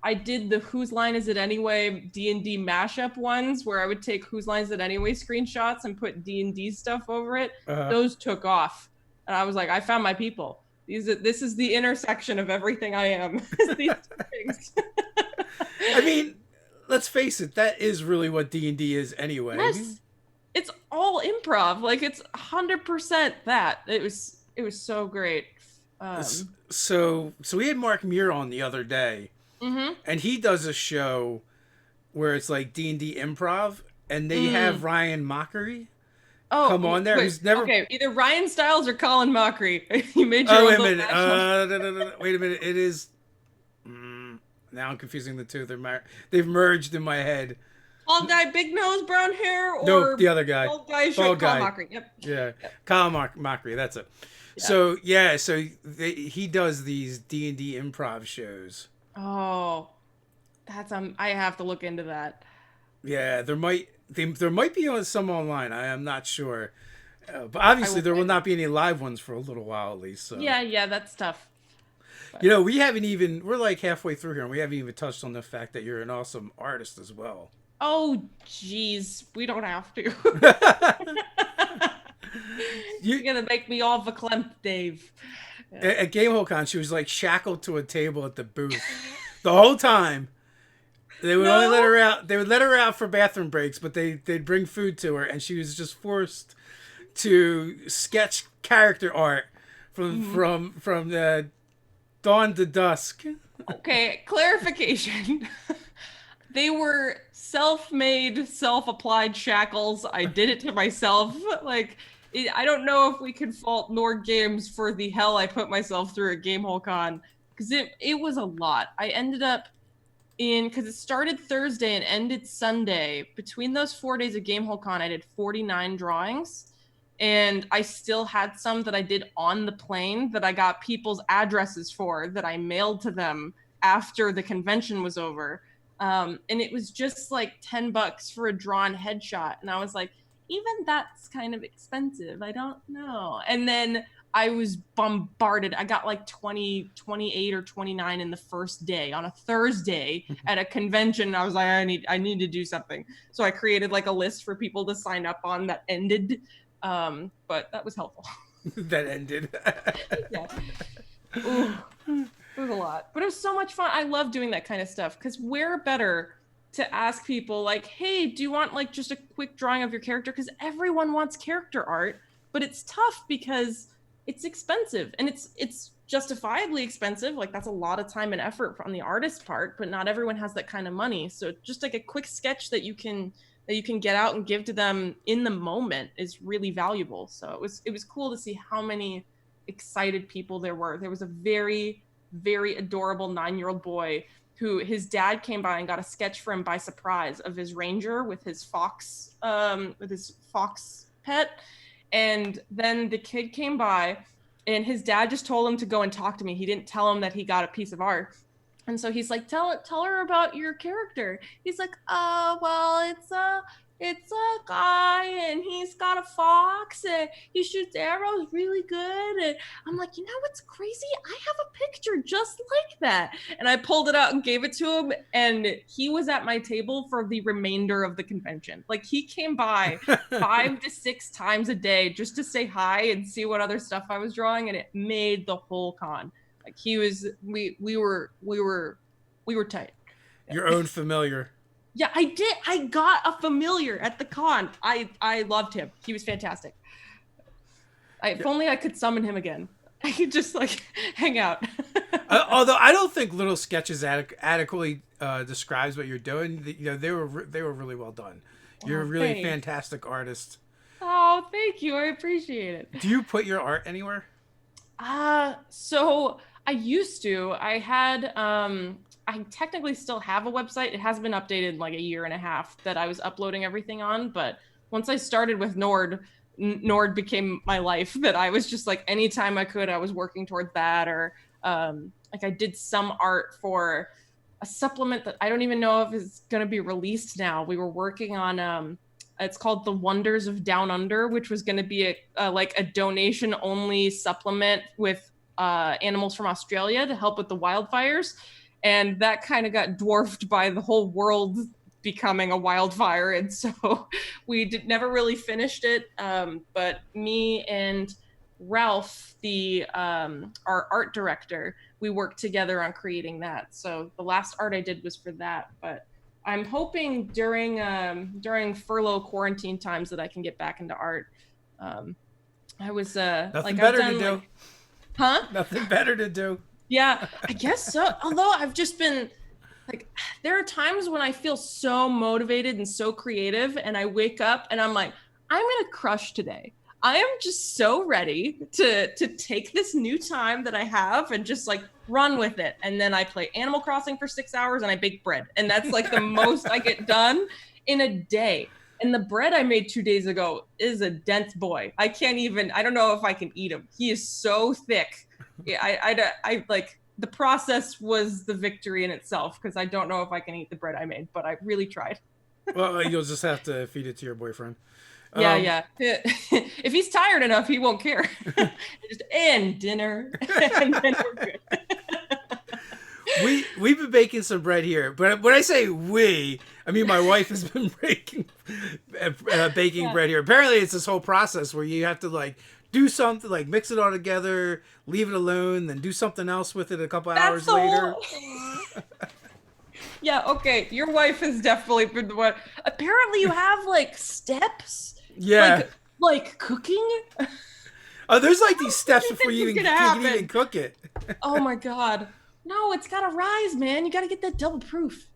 I did the Whose Line Is It Anyway D&D mashup ones where I would take Whose Line Is It Anyway screenshots and put D&D stuff over it. Uh, Those took off. And I was like, I found my people. This is the intersection of everything I am. These two things. I mean, let's face it, that is really what D&D is anyway. Yes. It's all improv. Like it's 100% that. It was so great. So we had Mark Muir on the other day, Mm-hmm. and he does a show where it's like D&D improv, and they have Ryan Mockery come on there. Wait, Who's never. Okay, either Ryan Stiles or Colin Mockery. You made your Oh, own wait a little minute. mashup. Wait a minute. It is. Now I'm confusing the two. They've merged in my head. Tall guy, big nose, brown hair, or No, the other guy. Bald guy, Bald short, guy. Colin Mockery. Yep. Yeah, Kyle Mockery. That's it. Yeah. So he does these D&D improv shows. Oh, that's I have to look into that. Yeah, there might be some online. I am not sure, but obviously there will not be any live ones for a little while at least. So. Yeah, that's tough. We haven't even. We're like halfway through here, and we haven't even touched on the fact that you're an awesome artist as well. Oh, jeez, we don't have to. You're gonna make me all verklempt, Dave. At GameholeCon, she was like shackled to a table at the booth the whole time. They would only let her out. They would let her out for bathroom breaks, but they'd bring food to her, and she was just forced to sketch character art from the dawn to dusk. Okay, clarification. They were self-made, self-applied shackles. I did it to myself. Like, I don't know if we could fault Nord Games for the hell I put myself through at GameholeCon, because it was a lot. I ended up because it started Thursday and ended Sunday. Between those 4 days of Gamehole Con, I did 49 drawings. And I still had some that I did on the plane that I got people's addresses for that I mailed to them after the convention was over. And it was just like $10 for a drawn headshot. And I was like, even that's kind of expensive. I don't know. And then I was bombarded. I got like 20, 28 or 29 in the first day on a Thursday at a convention. I was like, I need to do something. So I created like a list for people to sign up on that ended. But that was helpful. That ended. Yeah. Ooh, it was a lot, but it was so much fun. I love doing that kind of stuff because we're better to ask people like, hey, do you want like just a quick drawing of your character? Because everyone wants character art, but it's tough because it's expensive, and it's justifiably expensive. Like that's a lot of time and effort from the artist's part, but not everyone has that kind of money. So just like a quick sketch that you can get out and give to them in the moment is really valuable. So it was cool to see how many excited people there were. There was a very, very adorable 9-year-old boy who his dad came by and got a sketch for him by surprise of his ranger with his fox pet. And then the kid came by and his dad just told him to go and talk to me. He didn't tell him that he got a piece of art. And so he's like, tell her about your character. He's like, well, it's a guy and he's got a fox and he shoots arrows really good. And I'm like, you know what's crazy? I have a picture just like that. And I pulled it out and gave it to him. And he was at my table for the remainder of the convention. Like he came by 5 to 6 times a day just to say hi and see what other stuff I was drawing. And it made the whole con. Like he was, we were tight. Your own familiar. Yeah, I did. I got a familiar at the con. I loved him. He was fantastic. If only I could summon him again. I could just like hang out. Although I don't think Little Sketches adequately describes what you're doing. You know, they were really well done. You're a really fantastic artist. Oh, thank you. I appreciate it. Do you put your art anywhere? So I used to. I technically still have a website. It hasn't been updated in like a year and a half that I was uploading everything on. But once I started with Nord became my life, that I was just like, anytime I could, I was working towards that. Or like I did some art for a supplement that I don't even know if it's going to be released now. We were working on, it's called The Wonders of Down Under, which was going to be a donation only supplement with animals from Australia to help with the wildfires. And that kind of got dwarfed by the whole world becoming a wildfire. And so we never really finished it. But me and Ralph, our art director, we worked together on creating that. So the last art I did was for that. But I'm hoping during furlough quarantine times that I can get back into art. I was nothing better to do. Huh? Nothing better to do. Yeah, I guess so. Although I've just been like, there are times when I feel so motivated and so creative, and I wake up and I'm like, I'm gonna crush today. I am just so ready to take this new time that I have and just like run with it. And then I play Animal Crossing for 6 hours and I bake bread, and that's like the most I get done in a day. And the bread I made 2 days ago is a dense boy. I don't know if I can eat him. He is so thick. Yeah, I like, the process was the victory in itself, because I don't know if I can eat the bread I made, but I really tried. Well, you'll just have to feed it to your boyfriend. Yeah. If he's tired enough, he won't care. Just end dinner, and then we're good. We've been baking some bread here, but when I say we, I mean my wife has been baking bread here. Apparently, it's this whole process where you have to like do something, like mix it all together, leave it alone, then do something else with it a couple hours later. Yeah, okay. Your wife has definitely been the one. Apparently, you have like steps. Yeah. Like cooking. Oh, there's like these steps before you can even cook it. Oh my god. No, it's gotta rise, man. You gotta get that double proof.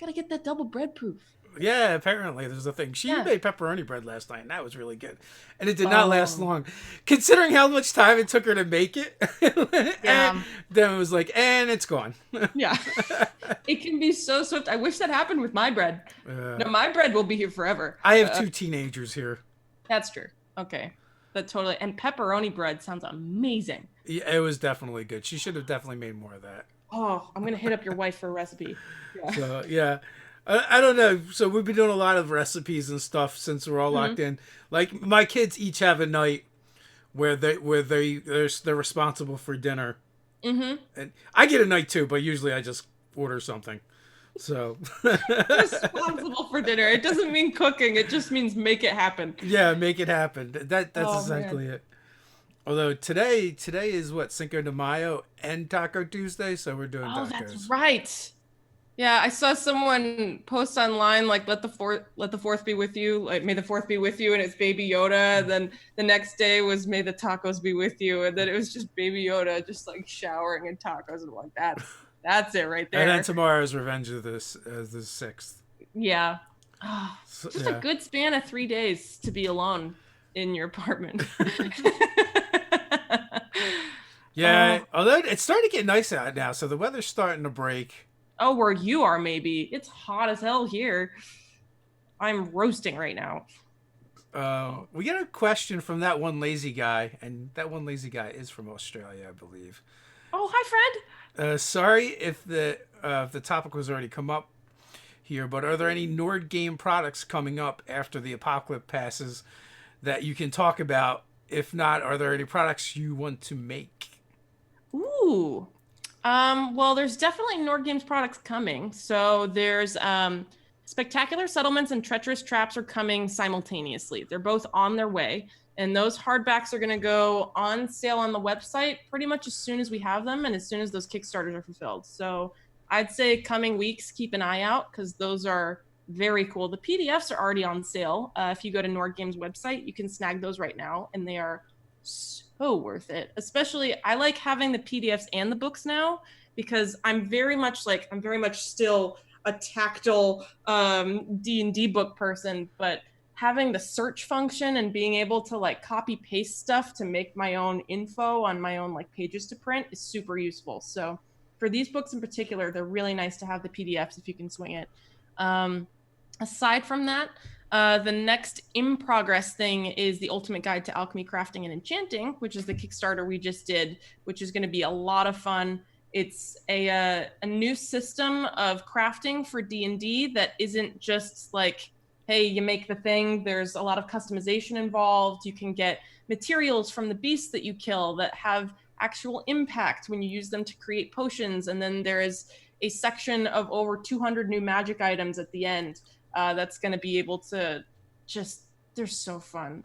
Gotta get that double bread proof. Yeah, apparently there's a thing. She Yeah. made pepperoni bread last night, and that was really good. And it did not last Oh, long, considering how much time it took her to make it. And yeah. then it was like, and it's gone. Yeah. It can be so swift. I wish that happened with my bread. uh, No, my bread will be here forever. I have two teenagers here. That's true. Okay. That totally. And pepperoni bread sounds amazing. Yeah, it was definitely good. She should have definitely made more of that. Oh, I'm gonna hit up your wife for a recipe. Yeah. So yeah, I don't know. So we've been doing a lot of recipes and stuff since we're all Hmm. locked in. Like my kids each have a night where they're responsible for dinner, Mm-hmm. and I get a night too. But usually I just order something. So Responsible for dinner. It doesn't mean cooking. It just means make it happen. yeah, make it happen. That's Oh exactly man. it. Although today is what, Cinco de Mayo and Taco Tuesday, so we're doing Oh, that's tacos. right. Yeah, I saw someone post online like let the fourth be with you, like may the fourth be with you, and it's Baby Yoda. And then the next day was may the tacos be with you, and then it was just Baby Yoda just like showering in tacos, and I'm like that's it right And then there. tomorrow is Revenge of the Sixth. Yeah. Oh, So, just a yeah. good span of 3 days to be alone in your apartment. Yeah, Oh, although it's starting to get nice out now, so the weather's starting to break. oh, where you are, maybe. It's hot as hell here. I'm roasting right now. Oh, We get a question from that one lazy guy, and that one lazy guy is from Australia, I believe. oh hi, Fred. Sorry if the topic was already come up here, but are there any Nord game products coming up after the apocalypse passes that you can talk about? If not, are there any products you want to make? Ooh. Well, there's definitely Nord Games products coming. So there's Spectacular Settlements and Treacherous Traps are coming simultaneously. They're both on their way. And those hardbacks are going to go on sale on the website pretty much as soon as we have them and as soon as those Kickstarters are fulfilled. So I'd say coming weeks, keep an eye out because those are very cool. The PDFs are already on sale. If you go to Nord Games website, you can snag those right now, and they are so worth it. Especially, I like having the PDFs and the books now because I'm very much still a tactile D&D book person, but having the search function and being able to like copy paste stuff to make my own info on my own like pages to print is super useful. So for these books in particular, they're really nice to have the PDFs if you can swing it. Um, Aside from that, the next in progress thing is the Ultimate Guide to Alchemy, Crafting, and Enchanting, which is the Kickstarter we just did, which is going to be a lot of fun. It's a new system of crafting for D&D that isn't just like, hey, you make the thing. There's a lot of customization involved. You can get materials from the beasts that you kill that have actual impact when you use them to create potions. And then there is a section of over 200 new magic items at the end that's going to be able to just they're so fun.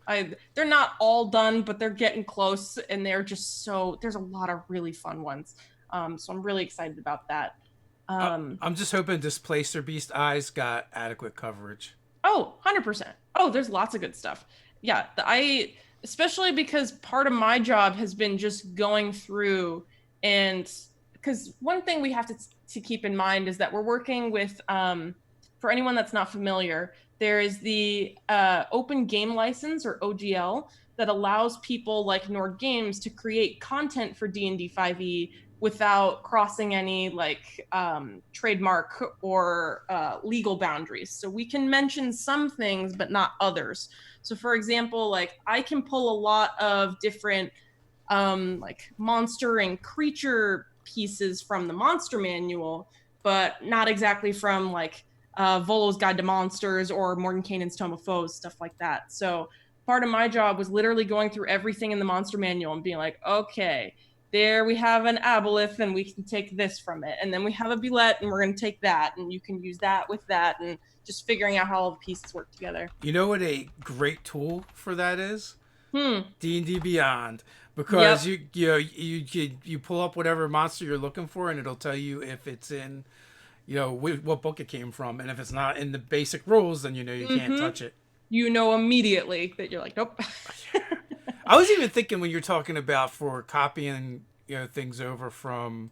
They're not all done, but they're getting close, and they're just so there's a lot of really fun ones. So I'm really excited about that. Um, I'm just hoping Displacer Beast Eyes got adequate coverage. oh, 100%. Oh, there's lots of good stuff. Yeah, I especially because part of my job has been just going through and because one thing we have to keep in mind is that we're working with for anyone that's not familiar, there is the Open Game License or OGL that allows people like Nord Games to create content for D&D 5e without crossing any like trademark or legal boundaries. So we can mention some things, but not others. So for example, like I can pull a lot of different like monster and creature pieces from the monster manual, but not exactly from like Volo's Guide to Monsters or Mordenkainen's Tome of Foes, stuff like that. So part of my job was literally going through everything in the monster manual and being like, okay, there we have an aboleth and we can take this from it. And then we have a billet and we're going to take that. And you can use that with that and just figuring out how all the pieces work together. You know what a great tool for that is? Hmm. D&D Beyond, Yep. because you pull up whatever monster you're looking for, and it'll tell you if it's in what book it came from, and if it's not in the basic rules, then you can't Mm-hmm. touch it. You know immediately that you're like, nope. I was even thinking when you're talking about for copying things over from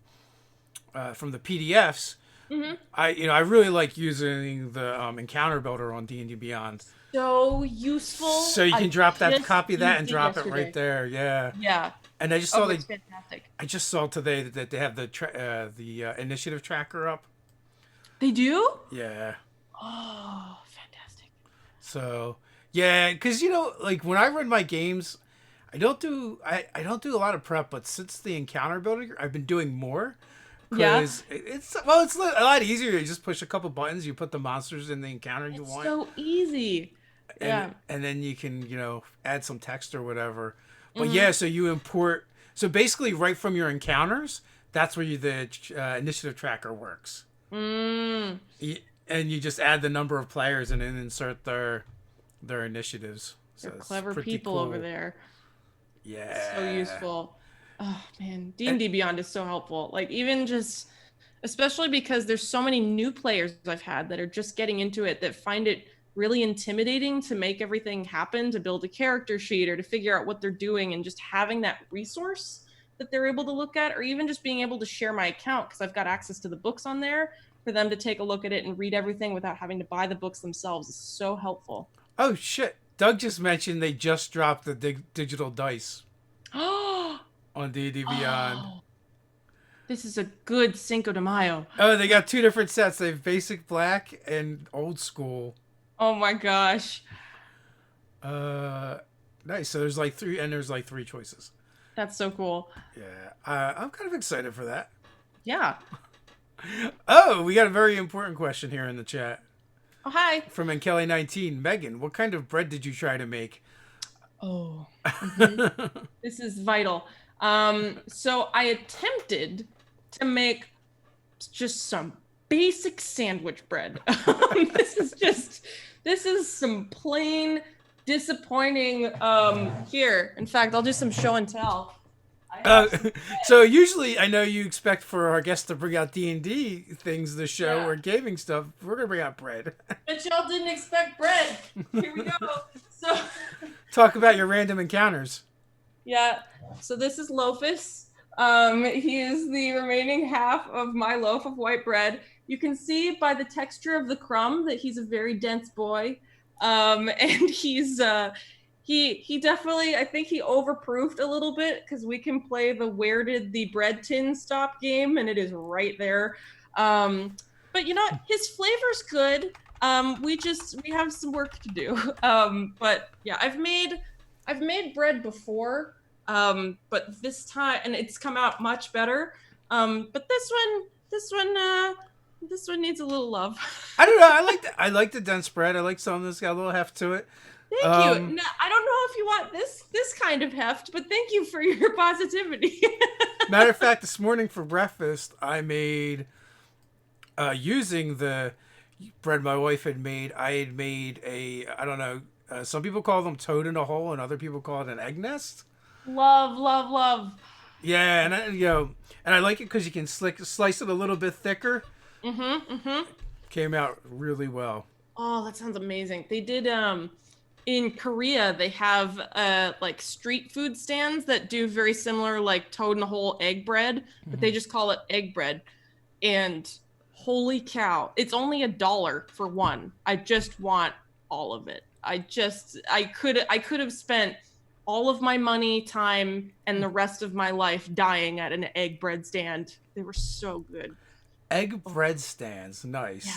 the PDFs. Hmm. I really like using the encounter builder on D&D Beyond. So So useful. you I can drop that, just copy that, and used it drop it right yesterday. there. Yeah. Yeah. And Oh, it's fantastic. I just saw today that they have the initiative tracker up. They do? Yeah. Oh, fantastic. So yeah, because like when I run my games, I don't do a lot of prep, but since the encounter builder, I've been doing more. Yeah. Because it's a lot easier. You just push a couple buttons, you put the monsters in the encounter you It's want, so easy. and Yeah. then you can add some text or whatever. But Hmm. yeah, so you import. So basically, right from your encounters, that's where the initiative tracker works. Mm. And you just add the number of players and then insert their initiatives. They're So it's clever pretty people over cool. there. So Yeah. useful. Oh man, And D&D Beyond is so helpful. Like even just especially because there's so many new players I've had that are just getting into it that find it really intimidating to make everything happen, to build a character sheet or to figure out what they're doing, and just having that resource that they're able to look at, or even just being able to share my account because I've got access to the books on there for them to take a look at it and read everything without having to buy the books themselves is so helpful. oh shit, Doug just mentioned they just dropped the digital dice Oh, on D&D Beyond. oh, this is a good Cinco de Mayo. Oh, they got two different sets. They have basic black and old school. Oh my gosh. Uh, nice. So there's like three, and there's like three choices. That's so cool. Yeah, I'm kind of excited for that. Yeah. Oh, we got a very important question here in the chat Oh, hi. from Kelly19. Megan, what kind of bread did you try to make? Oh, this is vital. So I attempted to make just some basic sandwich bread. This is some plain disappointing. Here, in fact, I'll do some show and tell. I Uh, have some, so usually, I know you expect for our guests to bring out D&D things, the show yeah, or gaming stuff. We're gonna bring out bread. but y'all didn't expect bread. Here we go. So. Talk about your random encounters. Yeah. So this is Lofus. He is the remaining half of my loaf of white bread. You can see by the texture of the crumb that he's a very dense boy. And he definitely, I think he overproofed a little bit because we can play the where did the bread tin stop game and it is right there. But his flavor's good. We have some work to do. But yeah, I've made bread before, but this time, and it's come out much better. But this one needs a little love. I don't know. I like the dense bread. I like something that's got a little heft to it. Thank you. No, I don't know if you want this kind of heft, but thank you for your positivity. Matter of fact, this morning for breakfast, I made using the bread my wife had made. I had made I don't know. Some people call them toad in a hole, and other people call it an egg nest. Love, love, love. Yeah, and I like it because you can slice it a little bit thicker. Mm-hmm. Mm-hmm. Came out really well. Oh, that sounds amazing. They did in Korea, they have like street food stands that do very similar like toad in the hole egg bread, but they just call it egg bread. And holy cow, it's only $1 for one. I just want all of it. I could have spent all of my money, time, and the rest of my life dying at an egg bread stand. They were so good. Egg bread stands, nice. Yeah.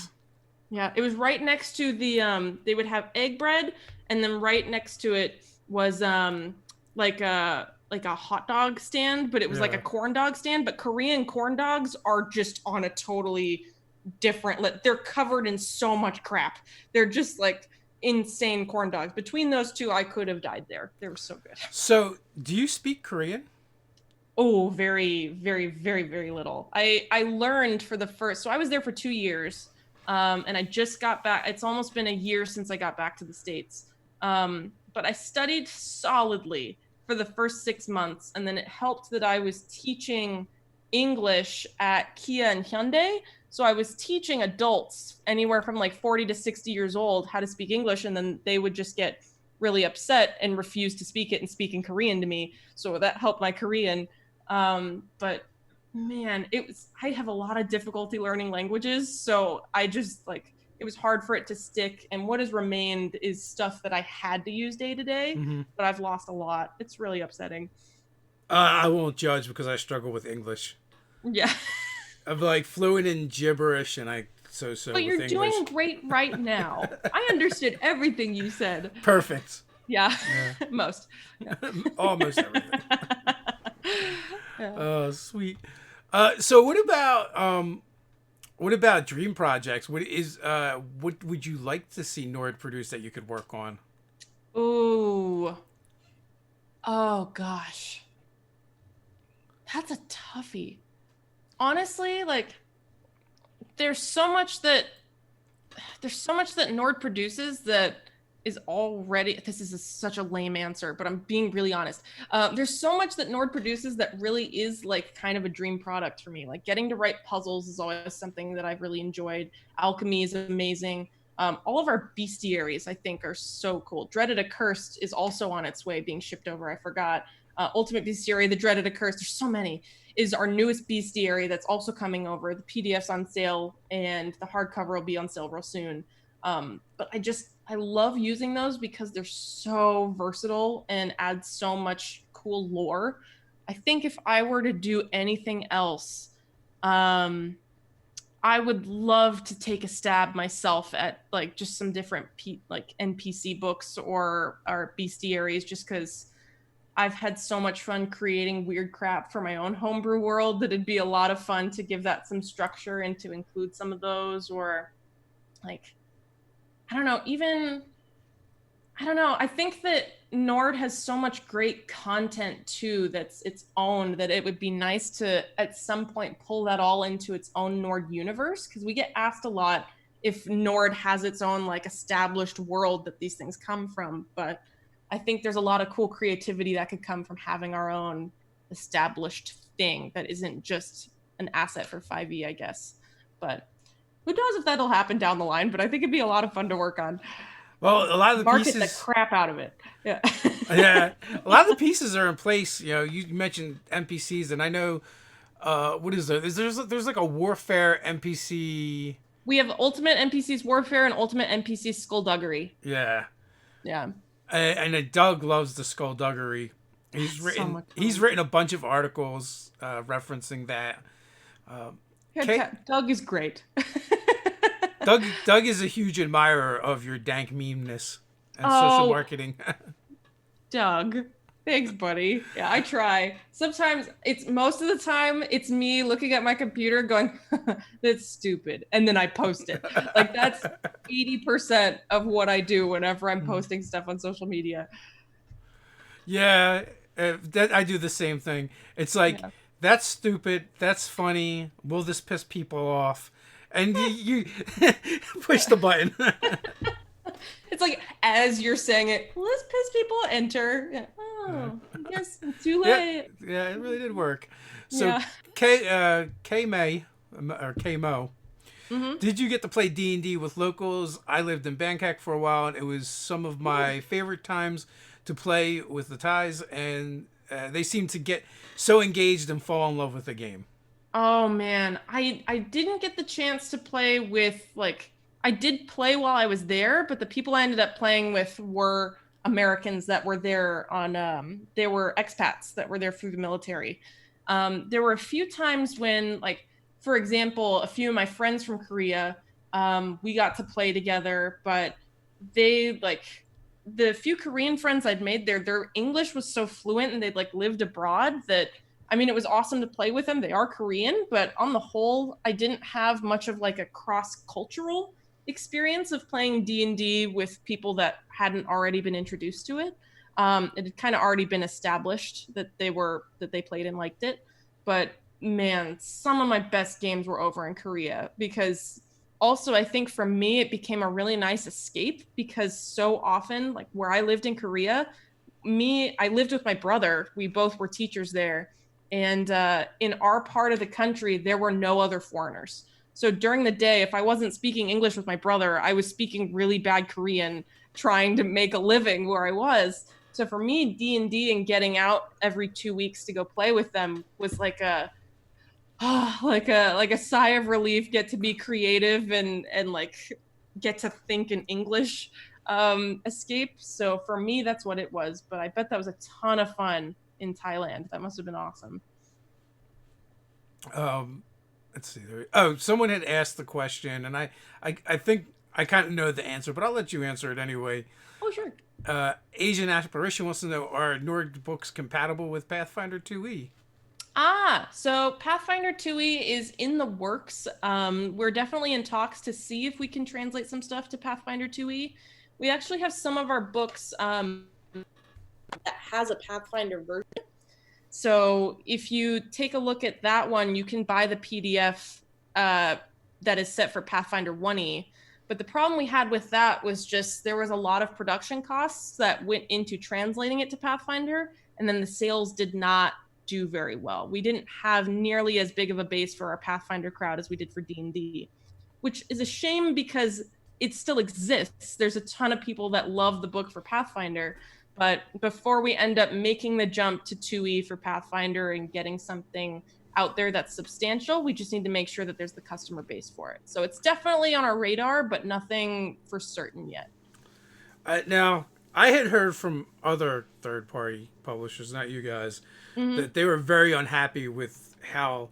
Yeah, it was right next to the they would have egg bread, and then right next to it was like a hot dog stand, but it was like a Yeah. corn dog stand, but Korean corn dogs are just on a totally different, they're covered in so much crap. They're just like insane corn dogs. Between those two, I could have died there. They were so good. So, do you speak Korean? Oh, very, very, very, very little. I learned for the first, so I was there for 2 years, and I just got back. It's almost been a year since I got back to the States. But I studied solidly for the first 6 months, and then it helped that I was teaching English at Kia and Hyundai. So I was teaching adults anywhere from like 40 to 60 years old how to speak English, and then they would just get really upset and refuse to speak it and speak in Korean to me. So that helped my Korean. But Man, I have a lot of difficulty learning languages, so I just like it was hard for it to stick. And what has remained is stuff that I had to use day to day, Hmm. but I've lost a lot. It's really upsetting. I won't judge because I struggle with English. Yeah. I'm like fluent in gibberish, and I so But with you're doing English. great right now. I understood everything you said. Perfect. Yeah. Yeah. Most. Yeah. Almost everything. Yeah. Oh, sweet. So what about dream projects? What would you like to see Nord produce that you could work on? Ooh. Oh gosh. That's a toughie. Honestly, like there's so much that there's so much that Nord produces that is already this is such a lame answer, but I'm being really honest. There's so much that Nord produces that really is like kind of a dream product for me. Like getting to write puzzles is always something that I've really enjoyed. Alchemy is amazing. All of our bestiaries I think are so cool. Dreaded Accursed is also on its way being shipped over. I forgot. Ultimate Bestiary, the Dreaded Accursed, there's so many, is our newest bestiary that's also coming over. The PDF's on sale and the hardcover will be on sale real soon. But I love using those because they're so versatile and add so much cool lore. I think if I were to do anything else, um, I would love to take a stab myself at like just some different like NPC books or bestiaries, just because I've had so much fun creating weird crap for my own homebrew world that it'd be a lot of fun to give that some structure and to include some of those, or like I don't know, even I don't know. I think that Nord has so much great content too that's its own that it would be nice to at some point pull that all into its own Nord universe, because we get asked a lot if Nord has its own like established world that these things come from, but I think there's a lot of cool creativity that could come from having our own established thing that isn't just an asset for 5e, I guess. But who knows if that'll happen down the line, but I think it'd be a lot of fun to work on. Well, a lot of the Market the pieces, crap out of it. Yeah. yeah, a lot of the pieces are in place. You know, you mentioned NPCs, and I know what is there? There's like a warfare NPC. We have Ultimate NPCs Warfare and Ultimate NPC Skullduggery. Yeah, Yeah. and Doug loves the skullduggery. That's so much He's fun. written a bunch of articles referencing that. K, Doug is great. Doug is a huge admirer of your dank memeness and social Oh, marketing. Doug. Thanks, buddy. Yeah, I try. Sometimes it's most of the time it's me looking at my computer going, that's stupid. And then I post it. Like that's 80% of what I do whenever I'm posting stuff on social media. Yeah, that I do the same thing. It's like Yeah. that's stupid. That's funny. Will this piss people off? And you push the button. It's like as you're saying it, well, this piss people enter. Yeah. Oh, I guess too Yeah, late. yeah, it really did work. So Yeah. K May or K Mo, Mm-hmm. did you get to play D&D with locals? I lived in Bangkok for a while, and it was some of my favorite times to play with the Thais, and they seem to get so engaged and fall in love with the game. Oh man, I didn't get the chance to play with like I did play while I was there, but the people I ended up playing with were Americans that were there on they were expats that were there through the military. There were a few times when like for example, a few of my friends from Korea we got to play together, but they like the few Korean friends I'd made there, their English was so fluent and they'd like lived abroad that I mean, it was awesome to play with them. They are Korean, but on the whole, I didn't have much of like a cross-cultural experience of playing D&D with people that hadn't already been introduced to it. It had kind of already been established that they played and liked it. But man, some of my best games were over in Korea because also I think for me it became a really nice escape because so often like where I lived in Korea, I lived with my brother. We both were teachers there, and in our part of the country, there were no other foreigners. So during the day, if I wasn't speaking English with my brother, I was speaking really bad Korean, trying to make a living where I was. So for me, D&D and getting out every 2 weeks to go play with them was like like a sigh of relief, get to be creative and like get to think in English, escape. So for me, that's what it was. But I bet that was a ton of fun in Thailand. That must have been awesome. Um, let's see. Oh, someone had asked the question, and I think I kind of know the answer, but I'll let you answer it anyway. Oh, sure. Asian Apparition wants to know: Are Nord books compatible with Pathfinder 2e? So Pathfinder 2e is in the works. We're definitely in talks to see if we can translate some stuff to Pathfinder 2e. We actually have some of our books that has a Pathfinder version. So if you take a look at that one, you can buy the PDF that is set for Pathfinder 1e. But the problem we had with that was just there was a lot of production costs that went into translating it to Pathfinder, and then the sales did not do very well. We didn't have nearly as big of a base for our Pathfinder crowd as we did for D&D, which is a shame because it still exists. There's a ton of people that love the book for Pathfinder, but before we end up making the jump to 2e for Pathfinder and getting something out there that's substantial, we just need to make sure that there's the customer base for it. So it's definitely on our radar, but nothing for certain yet. Now, I had heard from other third-party publishers, not you guys, Mm-hmm. that they were very unhappy with how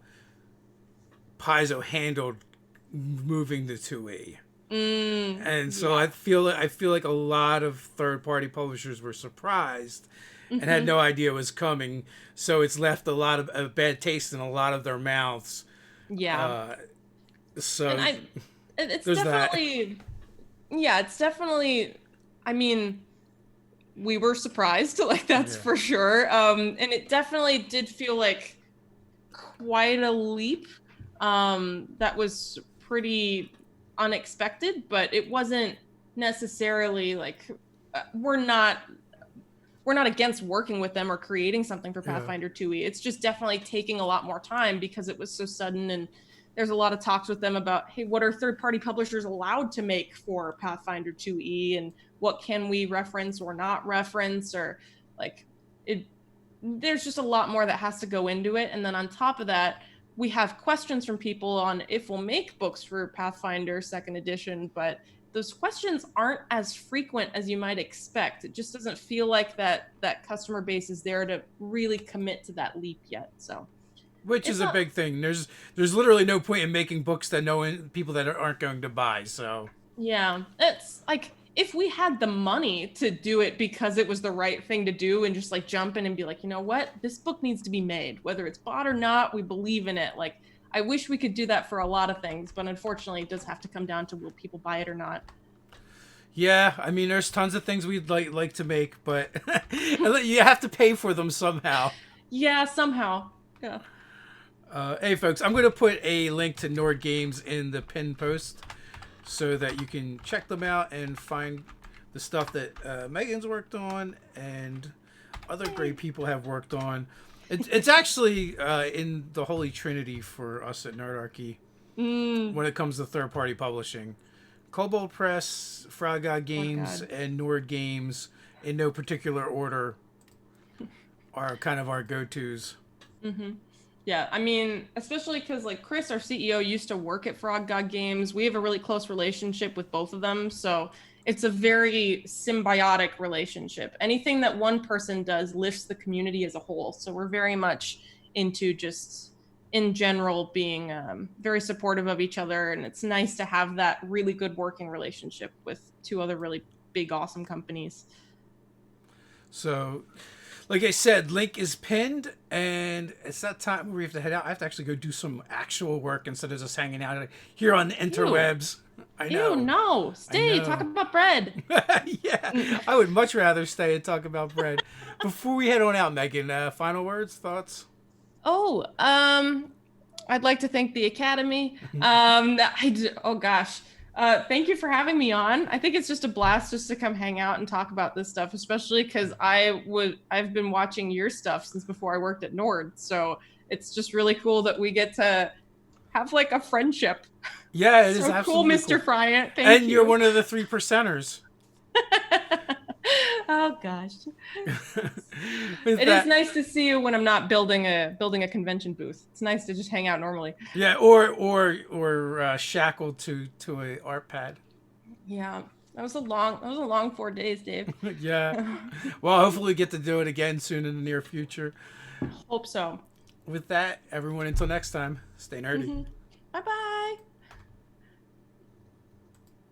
Paizo handled moving the 2e. And so Yeah. I feel like a lot of third party publishers were surprised and had Mm-hmm. no idea it was coming. So it's left a lot of a bad taste in a lot of their mouths. Yeah. Uh, And so it's there's that. definitely, yeah, it's definitely, I mean, we were surprised, like that's Yeah. for sure. And it definitely did feel like quite a leap. That was pretty unexpected, but it wasn't necessarily like we're not against working with them or creating something for Yeah. Pathfinder 2e. It's just definitely taking a lot more time because it was so sudden, and there's a lot of talks with them about, hey, what are third party publishers allowed to make for Pathfinder 2e and what can we reference or not reference, or like it there's just a lot more that has to go into it. And then on top of that, we have questions from people on if we'll make books for Pathfinder second edition, but those questions aren't as frequent as you might expect. It just doesn't feel like that customer base is there to really commit to that leap yet. So Which is it's a not. big thing. There's literally no point in making books that people that aren't going to buy. So Yeah, it's like if we had the money to do it because it was the right thing to do and just like jump in and be like, you know what, this book needs to be made, whether it's bought or not, we believe in it. Like, I wish we could do that for a lot of things, but unfortunately, it does have to come down to will people buy it or not. yeah, I mean, there's tons of things we'd like to make, but you have to pay for them somehow. Yeah, somehow. Yeah. Hey, folks, I'm going to put a link to Nord Games in the pinned post so that you can check them out and find the stuff that Megan's worked on and other great people have worked on. It's actually in the Holy Trinity for us at Nerdarchy Mm. when it comes to third party publishing. Kobold Press, Frog God Oh Games, God. and Nord Games, in no particular order, are kind of our go tos. Mm-hmm. Yeah, I mean, especially because like Chris, our CEO, used to work at Frog God Games. We have a really close relationship with both of them, so it's a very symbiotic relationship. Anything that one person does lifts the community as a whole. So we're very much into just in general being very supportive of each other, and it's nice to have that really good working relationship with two other really big, awesome companies. So, like I said, link is pinned, and it's that time where we have to head out. I have to actually go do some actual work instead of just hanging out here on the Ew, interwebs. I ew, know. no, I stay, talk know. about bread. Yeah, I would much rather stay and talk about bread. Before we head on out, Megan, final words, thoughts? Oh, I'd like to thank the Academy. Oh gosh. Thank you for having me on. I think it's just a blast just to come hang out and talk about this stuff, especially because I've been watching your stuff since before I worked at Nord. So it's just really cool that we get to have like a friendship. Yeah, it is So cool, absolutely Mr. cool. Friant. Thank And you're you. one of the 3%ers. Oh gosh. With It is that, nice to see you when I'm not building a convention booth. It's nice to just hang out normally. yeah, or shackled to a art pad. Yeah. That was a long 4 days, Dave. Yeah. Well, hopefully we get to do it again soon in the near future. Hope so. With that, everyone, until next time, stay nerdy. Mhm.